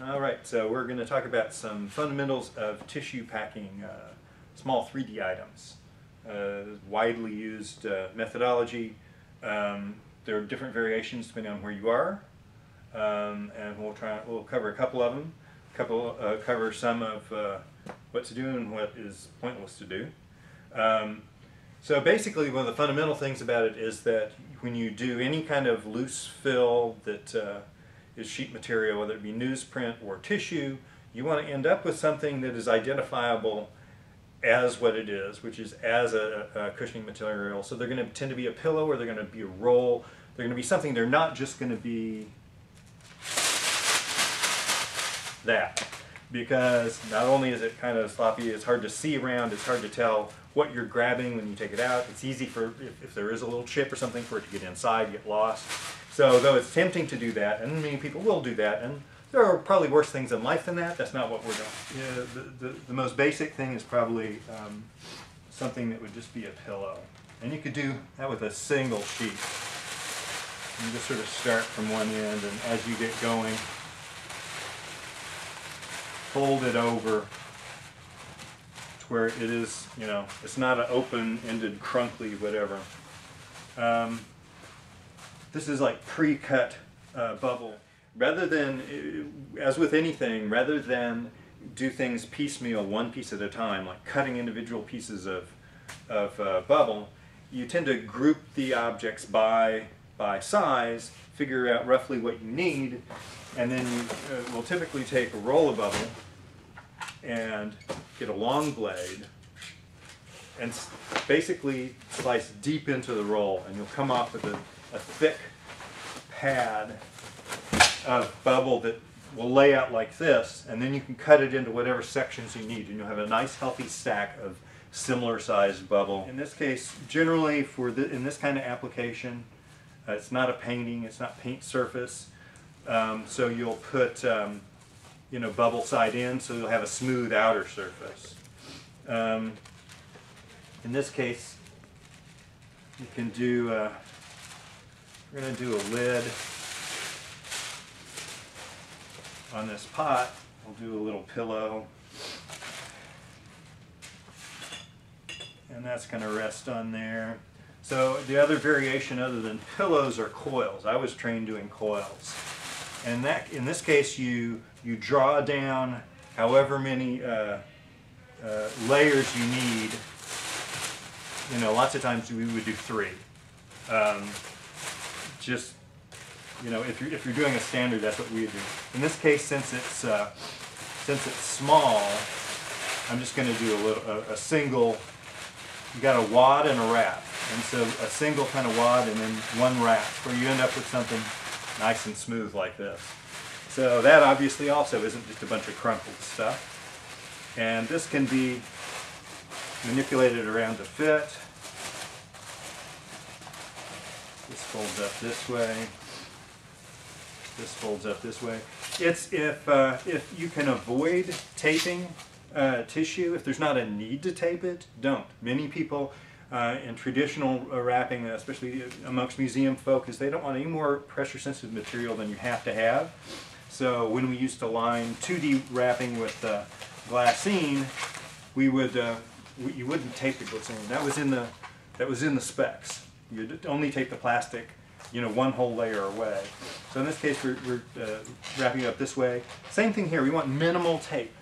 All right, so we're going to talk about some fundamentals of tissue packing, small 3D items. Widely used methodology. There are different variations depending on where you are, and we'll cover a couple of them. Cover some of what to do and what is pointless to do. So basically, one of the fundamental things about it is that when you do any kind of loose fill that is sheet material, whether it be newsprint or tissue, you want to end up with something that is identifiable as what it is, which is as a cushioning material. So they're going to tend to be a pillow, or they're going to be a roll. They're going to be something, they're not just going to be that. Because not only is it kind of sloppy, it's hard to see around, it's hard to tell what you're grabbing when you take it out. It's easy for, if there is a little chip or something, for it to get inside, get lost. So though it's tempting to do that, and many people will do that, and there are probably worse things in life than that, that's not what we're doing. Yeah, the most basic thing is probably something that would just be a pillow. And you could do that with a single sheet. You just sort of start from one end, and as you get going, fold it over to where it is, you know, it's not an open-ended, crunkly whatever. This is like pre-cut bubble. Rather than, as with anything, rather than do things piecemeal, one piece at a time, like cutting individual pieces of bubble, you tend to group the objects by size, figure out roughly what you need, and then you will typically take a roll of bubble and get a long blade and basically slice deep into the roll, and you'll come off with a thick pad of bubble that will lay out like this, and then you can cut it into whatever sections you need, and you'll have a nice healthy stack of similar sized bubble. In this case, generally in this kind of application, it's not a painting, it's not paint surface, so you'll put you know, bubble side in, so you'll have a smooth outer surface. In this case, you can do, we're going to do a lid on this pot. We'll do a little pillow, and that's going to rest on there. So the other variation other than pillows are coils. I was trained doing coils. And that, in this case, you draw down however many layers you need. You know, lots of times we would do 3. Just, you know, if you're doing a standard, that's what we would do. In this case, since it's small, I'm just going to do a single. You got a wad and a wrap, and so a single kind of wad and then one wrap, where you end up with something nice and smooth like this. So that obviously also isn't just a bunch of crumpled stuff. And this can be manipulated around to fit. This folds up this way. This folds up this way. It's if you can avoid taping tissue, if there's not a need to tape it, don't. Many people in traditional wrapping, especially amongst museum folk, is they don't want any more pressure sensitive material than you have to have. So when we used to line 2D wrapping with glassine, we would you wouldn't tape the glassine. That was in the specs. You'd only tape the plastic, you know, one whole layer away. So in this case, we're wrapping it up this way. Same thing here. We want minimal tape.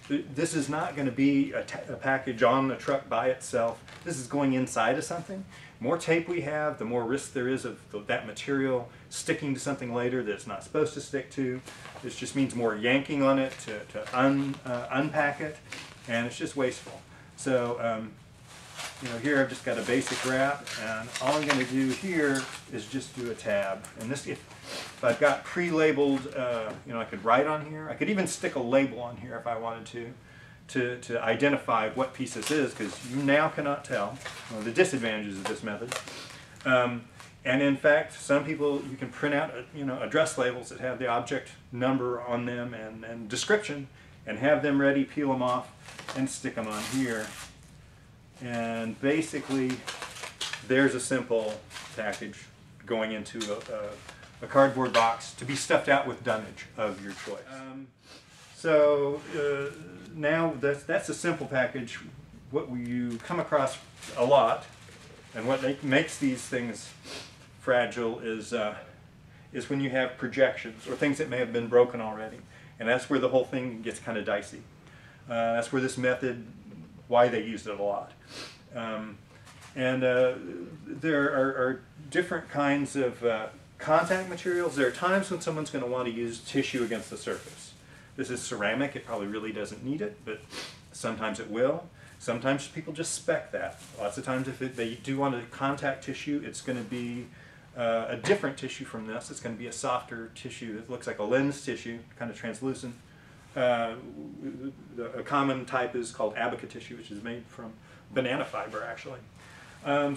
This is not going to be a package on the truck by itself. This is going inside of something. More tape we have, the more risk there is of that material sticking to something later that it's not supposed to stick to. This just means more yanking on it to unpack it, and it's just wasteful. So, you know, here I've just got a basic wrap, and all I'm going to do here is just do a tab. And this, if I've got pre-labeled, you know, I could write on here. I could even stick a label on here if I wanted to identify what piece this is, because you now cannot tell the disadvantages of this method. And in fact, some people, you can print out, you know, address labels that have the object number on them and description, and have them ready, peel them off, and stick them on here. And basically, there's a simple package going into a cardboard box to be stuffed out with dunnage of your choice. Now that's a simple package. What you come across a lot, and what makes these things fragile is when you have projections or things that may have been broken already, and that's where the whole thing gets kind of dicey. That's where this method, why they used it a lot. There are different kinds of contact materials. There are times when someone's going to want to use tissue against the surface. This is ceramic. It probably really doesn't need it, but sometimes it will. Sometimes people just spec that. Lots of times if they do want to contact tissue, it's going to be a different tissue from this. It's going to be a softer tissue. It looks like a lens tissue, kind of translucent. A common type is called abaca tissue, which is made from banana fiber, actually.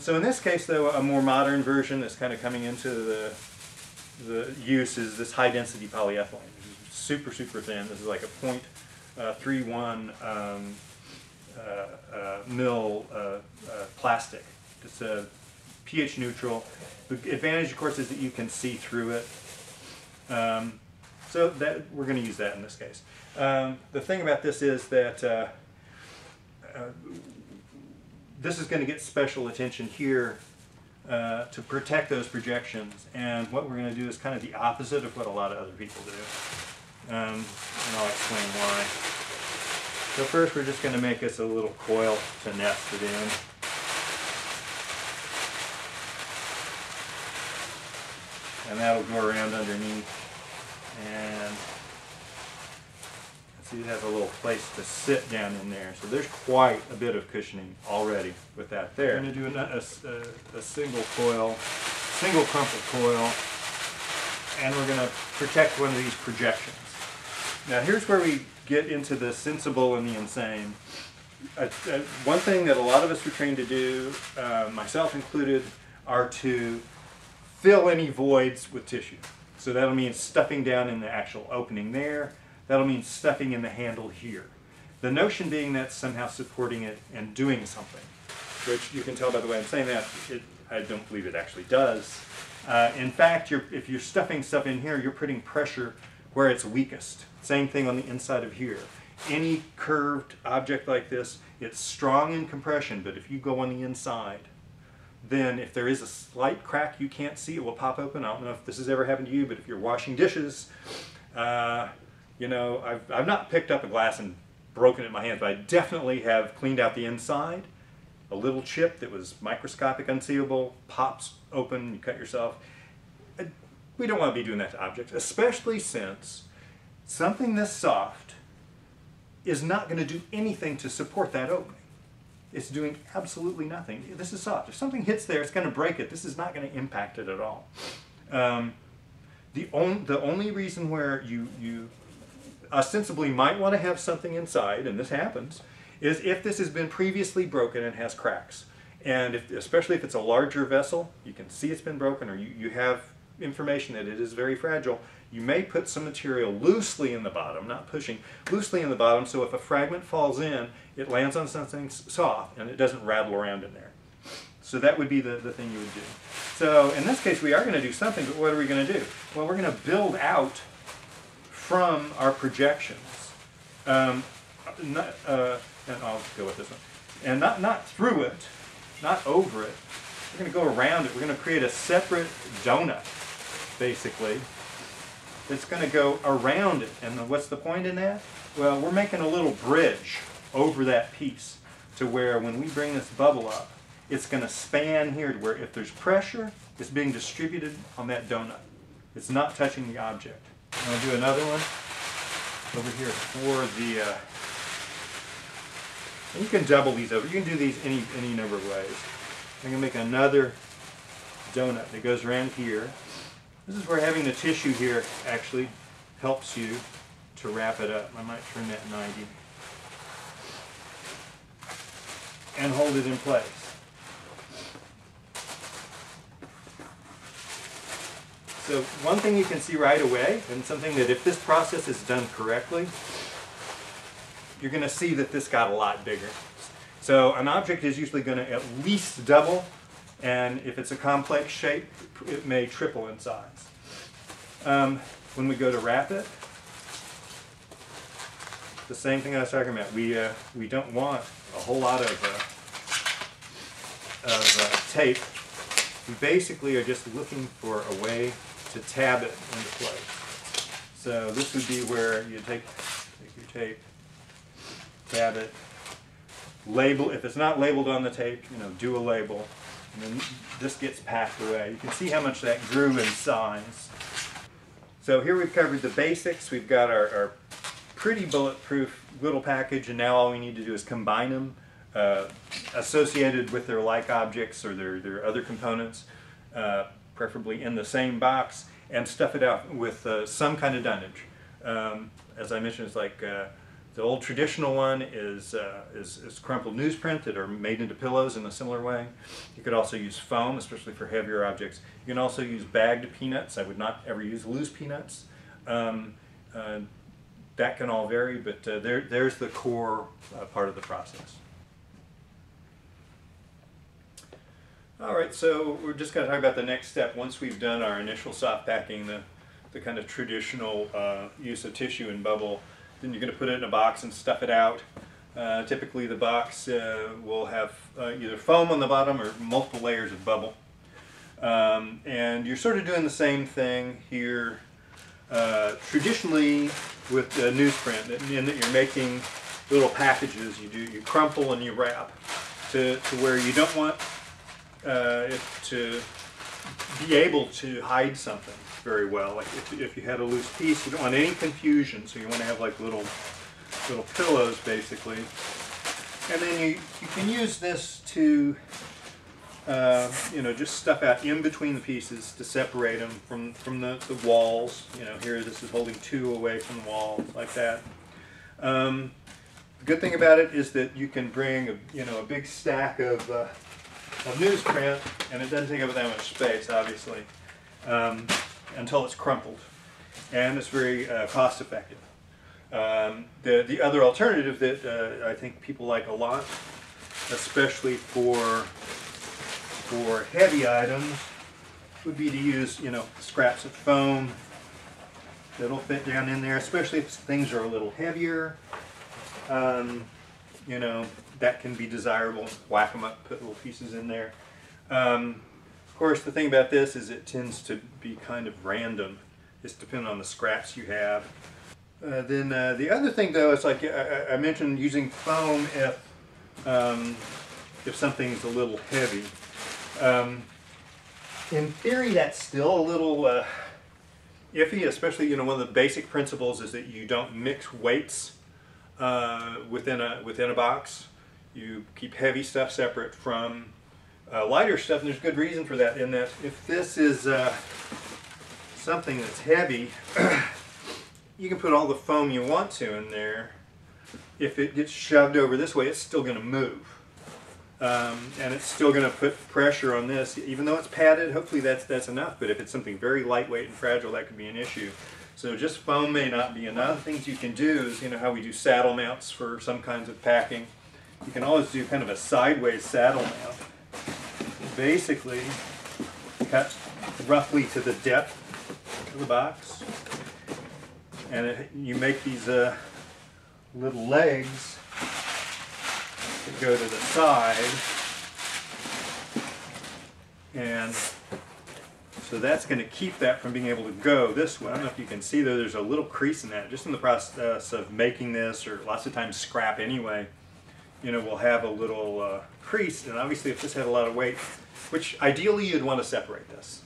So in this case, though, a more modern version that's kind of coming into the use is this high-density polyethylene. This is super, super thin. This is like a 0.31 mil plastic. It's a pH neutral. The advantage, of course, is that you can see through it. So that we're going to use that in this case. The thing about this is that this is going to get special attention here to protect those projections, and what we're going to do is kind of the opposite of what a lot of other people do. And I'll explain why. So first we're just going to make us a little coil to nest it in. And that'll go around underneath. And see, it has a little place to sit down in there. So there's quite a bit of cushioning already with that there. We're going to do a single coil, single crumpled coil, and we're going to protect one of these projections. Now here's where we get into the sensible and the insane. One thing that a lot of us are trained to do, myself included, are to fill any voids with tissue. So that'll mean stuffing down in the actual opening there. That'll mean stuffing in the handle here. The notion being that somehow supporting it and doing something, which you can tell by the way I'm saying that, I don't believe it actually does. In fact, if you're stuffing stuff in here, you're putting pressure where it's weakest. Same thing on the inside of here. Any curved object like this, it's strong in compression, but if you go on the inside, then if there is a slight crack you can't see, it will pop open. I don't know if this has ever happened to you, but if you're washing dishes, you know, I've not picked up a glass and broken it in my hands, but I definitely have cleaned out the inside. A little chip that was microscopic, unseeable, pops open, you cut yourself. We don't want to be doing that to objects, especially since something this soft is not going to do anything to support that opening. It's doing absolutely nothing. This is soft. If something hits there, it's going to break it. This is not going to impact it at all. The only reason where you ostensibly might want to have something inside, and this happens, is if this has been previously broken and has cracks. And especially if it's a larger vessel, you can see it's been broken, or you have information that it is very fragile, you may put some material loosely in the bottom, not pushing, loosely in the bottom, so if a fragment falls in, it lands on something soft and it doesn't rattle around in there. So that would be the thing you would do. So in this case we are going to do something, but what are we going to do? Well, we're going to build out from our projections. And I'll go with this one. And not through it, not over it. We're going to go around it. We're going to create a separate donut, basically. It's going to go around it. And what's the point in that? Well, we're making a little bridge over that piece to where when we bring this bubble up, it's going to span here to where if there's pressure, it's being distributed on that donut. It's not touching the object. I'm going to do another one over here for the... and you can double these over. You can do these any number of ways. I'm going to make another donut that goes around here. This is where having the tissue here actually helps you to wrap it up. I might turn that 90. And hold it in place. So one thing you can see right away, and something that if this process is done correctly, you're going to see that this got a lot bigger. So an object is usually going to at least double, and if it's a complex shape, it may triple in size. When we go to wrap it, the same thing I was talking about. We don't want a whole lot of tape. We basically are just looking for a way to tab it into place. So this would be where you take your tape, tab it, label. If it's not labeled on the tape, do a label, and then this gets packed away. You can see how much that grew in size. So here we've covered the basics. We've got our pretty bulletproof little package, and now all we need to do is combine them associated with their like objects or their other components, preferably in the same box, and stuff it out with some kind of dunnage. As I mentioned, it's like the old traditional one is crumpled newsprint that are made into pillows in a similar way. You could also use foam, especially for heavier objects. You can also use bagged peanuts. I would not ever use loose peanuts. That can all vary, but there's the core part of the process. All right, so we're just going to talk about the next step. Once we've done our initial soft packing, the kind of traditional use of tissue and bubble, then you're going to put it in a box and stuff it out. Typically the box will have either foam on the bottom or multiple layers of bubble. And you're sort of doing the same thing here traditionally with newsprint, in that you're making little packages. You crumple and you wrap to where you don't want it to be able to hide something very well. Like if you had a loose piece, you don't want any confusion, so you want to have like little pillows basically. And then you can use this to just stuff out in between the pieces to separate them from the walls. Here this is holding two away from the walls like that. The good thing about it is that you can bring a big stack of newsprint, and it doesn't take up that much space, obviously, until it's crumpled, and it's very cost effective. The other alternative that I think people like a lot, especially for heavy items, would be to use scraps of foam that'll fit down in there, especially if things are a little heavier. That can be desirable. Whack them up, put little pieces in there. Of course, the thing about this is it tends to be kind of random. It's depending on the scraps you have. Then the other thing, though, is like I mentioned using foam if something's a little heavy. In theory, that's still a little iffy, especially one of the basic principles is that you don't mix weights within a box. You keep heavy stuff separate from lighter stuff, and there's good reason for that, in that if this is something that's heavy, you can put all the foam you want to in there. If it gets shoved over this way, it's still going to move. And it's still going to put pressure on this. Even though it's padded, hopefully that's enough, but if it's something very lightweight and fragile, that could be an issue. So just foam may not be enough. Things you can do is, how we do saddle mounts for some kinds of packing. You can always do kind of a sideways saddle mount. Basically, cut roughly to the depth of the box, and you make these little legs that go to the side, and so that's going to keep that from being able to go this way. I don't know if you can see, though, there's a little crease in that. Just in the process of making this, or lots of times scrap anyway, we'll have a little crease, and obviously if this had a lot of weight, which ideally you'd want to separate this,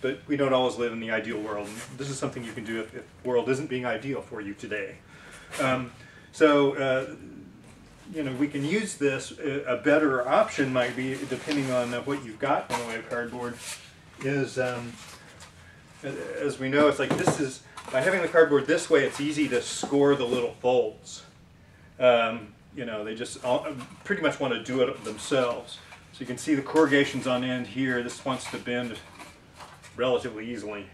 but we don't always live in the ideal world. And this is something you can do if the world isn't being ideal for you today. We can use this. A better option might be, depending on what you've got in the way of cardboard, is, as we know, it's like this is, by having the cardboard this way, it's easy to score the little folds. They just pretty much want to do it themselves. So you can see the corrugations on end here. This wants to bend relatively easily.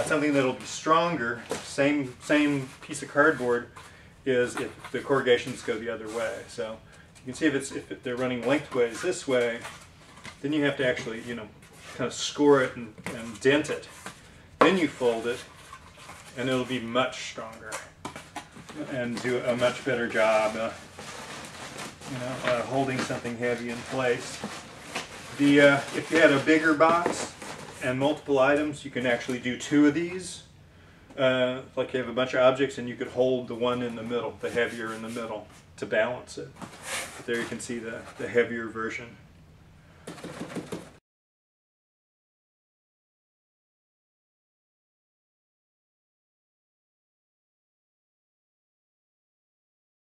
Something that'll be stronger, same piece of cardboard, is if the corrugations go the other way. So you can see if they're running lengthways this way, then you have to actually kind of score it and dent it. Then you fold it, and it'll be much stronger and do a much better job, holding something heavy in place. If you had a bigger box and multiple items, you can actually do 2 of these. Like you have a bunch of objects, and you could hold the one in the middle, the heavier in the middle, to balance it. But there you can see the heavier version.